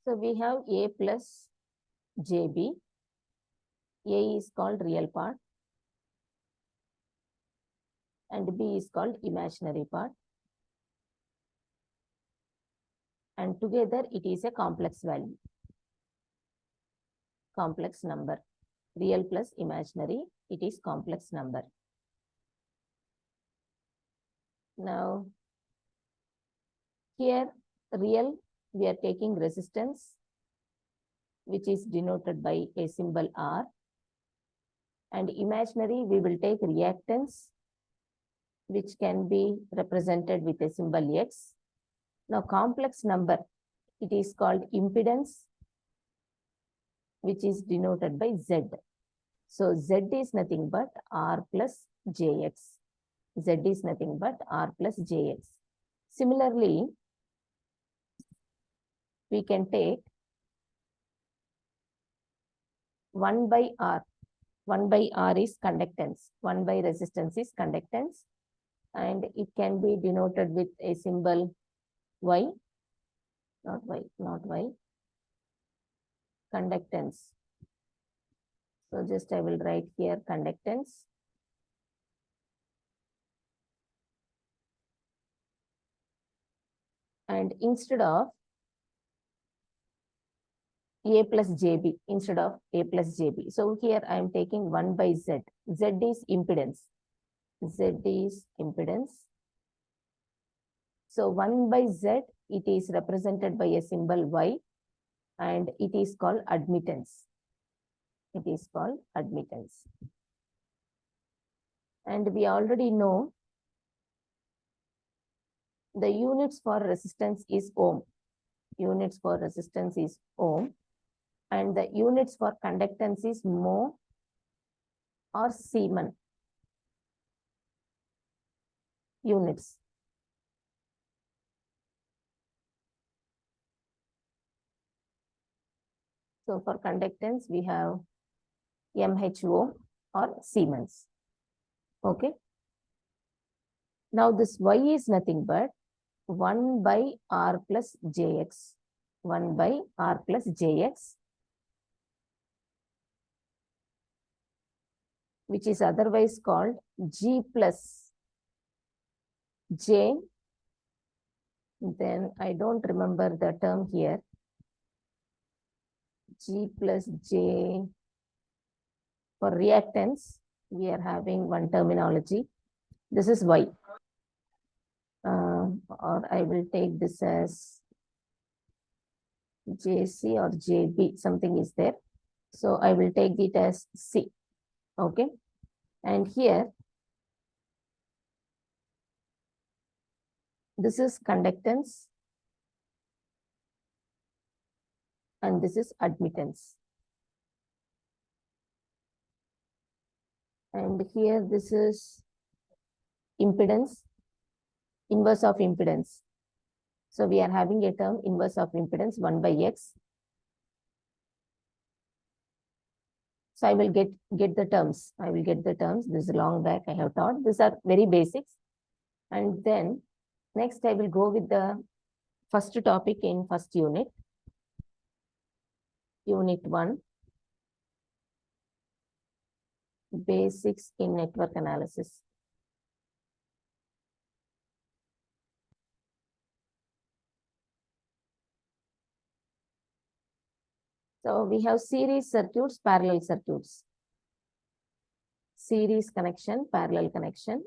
So we have A plus JB. A is called real part and B is called imaginary part. And together it is a complex value, complex number. Real plus imaginary, it is complex number. Now, here real, we are taking resistance, which is denoted by a symbol R. And imaginary, we will take reactance, which can be represented with a symbol X. Now, complex number, it is called impedance, which is denoted by Z. So, Z is nothing but R plus JX. Z is nothing but R plus JX. Similarly, we can take 1 by R. 1 by R is conductance. 1 by resistance is conductance. And it can be denoted with a symbol Y. Not Y, not Y. Conductance. So just I will write here conductance. And instead of A plus JB, instead of A plus JB. So here I am taking 1 by Z. Z is impedance. Z is impedance. So 1 by Z, it is represented by a symbol Y and it is called admittance. It is called admittance. And we already know the units for resistance is ohm. Units for resistance is ohm. And the units for conductance is mho or Siemens. Units. So for conductance, we have MHO or Siemens. Okay. Now this Y is nothing but 1 by R plus JX. 1 by R plus JX, which is otherwise called G plus J. Then I don't remember the term here. G plus J. For reactance, we are having one terminology. This is Y. Or I will take this as JC or JB, something is there. So I will take it as C. Okay. And here, this is conductance and this is admittance. And here this is impedance, inverse of impedance. So we are having a term inverse of impedance 1 by X. So I will get the terms. I will get the terms. This is long back I have taught. These are very basics. And then next I will go with the first topic in first unit. Unit 1. Basics in network analysis. So we have series circuits, parallel circuits. Series connection, parallel connection.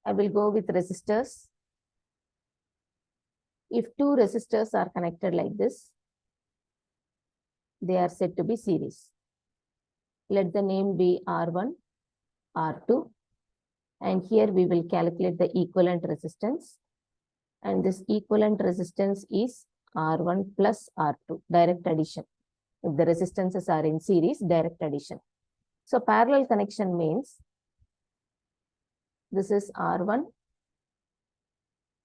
I will go with resistors. If two resistors are connected like this, they are said to be series. Let the name be R1, R2. And here we will calculate the equivalent resistance. And this equivalent resistance is R1 plus R2, direct addition. If the resistances are in series, direct addition. So parallel connection means this is R1.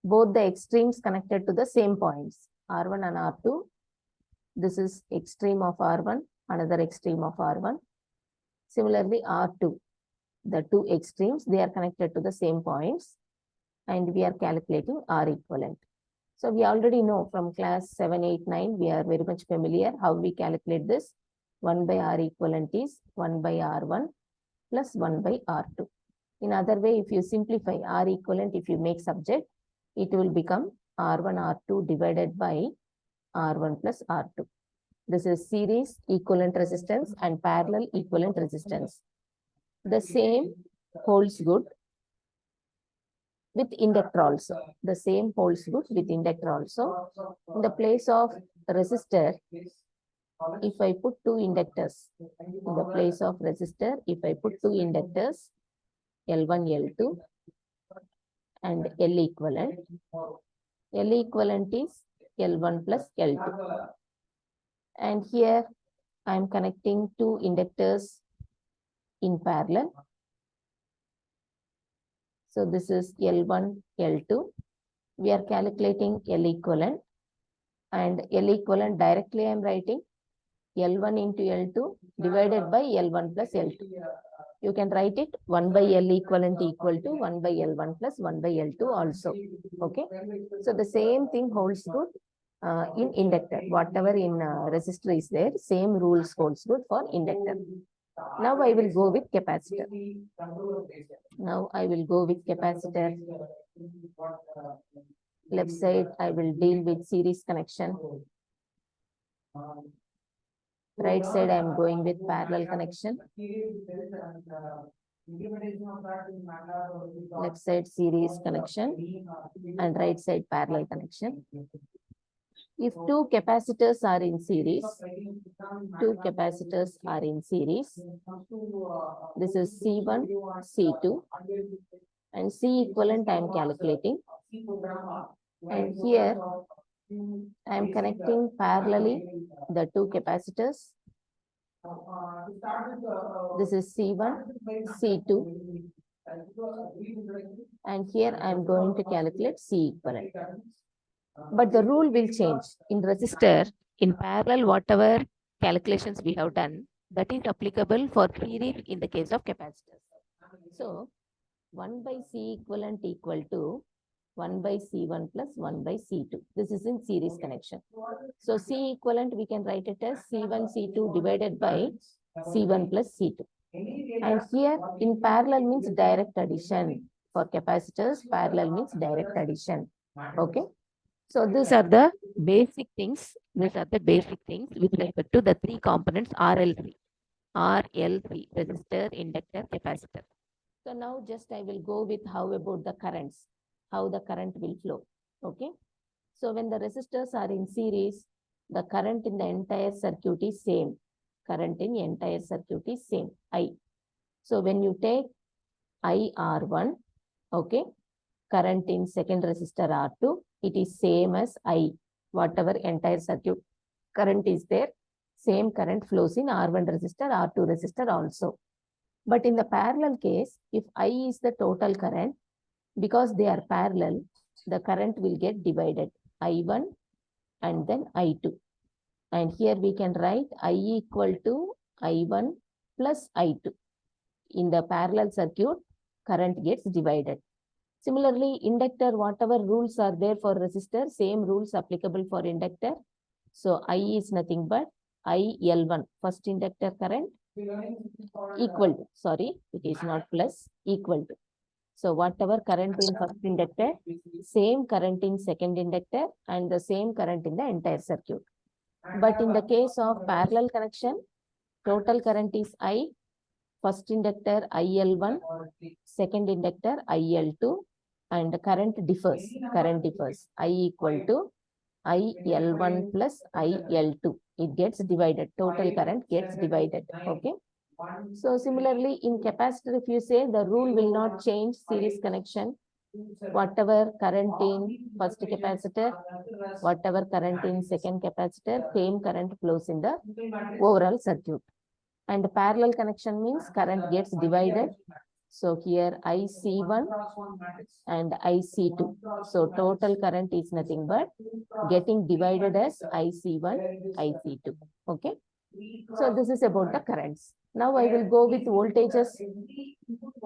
Both the extremes connected to the same points, R1 and R2. This is extreme of R1, another extreme of R1. Similarly, R2. the two extremes, they are connected to the same points, and we are calculating R equivalent. So we already know from class 7, 8, 9, we are very much familiar how we calculate this. 1 by R equivalent is 1 by R1 plus 1 by R2. In other way, if you simplify R equivalent, if you make subject, it will become R1, R2 divided by R1 plus R2. This is series equivalent resistance and parallel equivalent resistance. The same holds good with inductor also. The same holds good with inductor also. In the place of resistor, if I put two inductors, in the place of resistor, if I put two inductors, L1, L2, and L equivalent is L1 plus L2. And here I am connecting two inductors in parallel. So this is L1, L2. We are calculating L equivalent, and L equivalent directly I am writing L1 into L2 divided by L1 plus L2. You can write it 1 by L equivalent equal to 1 by L1 plus 1 by L2 also. Okay. So the same thing holds good in inductor. Whatever in resistor is there, same rules holds good for inductor. Now I will go with capacitor. Left side, I will deal with series connection. Right side, I am going with parallel connection. Left side series connection and right side parallel connection. If two capacitors are in series, this is C1, C2, and C equivalent I am calculating. And here I am connecting parallelly the two capacitors. This is C1, C2, and here I am going to calculate C equivalent. But the rule will change. In resistor, in parallel, whatever calculations we have done, that is applicable for series in the case of capacitors. So 1 by C equivalent equal to 1 by C1 plus 1 by C2. This is in series connection. So C equivalent, we can write it as C1, C2 divided by C1 plus C2. And here in parallel means direct addition. For capacitors, parallel means direct addition. Okay. So these are the basic things. With respect to the three components RL3, resistor, inductor, capacitor. So now just I will go with how about the currents, how the current will flow. Okay. So when the resistors are in series, the current in the entire circuit is same. I. So when you take IR1, okay, current in second resistor R2, it is same as I. Whatever entire circuit current is there, same current flows in R1 resistor, R2 resistor also. But in the parallel case, if I is the total current, because they are parallel, the current will get divided. I1 and then I2. And here we can write I equal to I1 plus I2. In the parallel circuit, current gets divided. Similarly, inductor, whatever rules are there for resistor, same rules applicable for inductor. So I is nothing but IL1, first inductor current, equal to, sorry, it is not plus, equal to. So whatever current in first inductor, same current in second inductor, and the same current in the entire circuit. But in the case of parallel connection, total current is I, first inductor IL1, second inductor IL2, and the current differs. I equal to IL1 plus IL2. It gets divided. Total current gets divided. Okay. So similarly, in capacitor, if you say the rule will not change series connection, whatever current in first capacitor, whatever current in second capacitor, same current flows in the overall circuit. And parallel connection means current gets divided. So here IC1 and IC2. So total current is nothing but getting divided as IC1, IC2. Okay. So this is about the currents. Now I will go with voltages.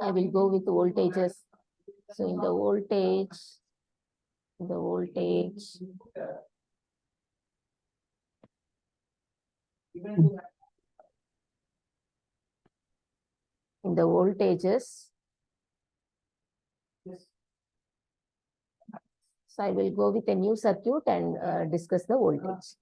I will go with voltages. So in the voltage, in the voltages. So I will go with a new circuit and discuss the voltage.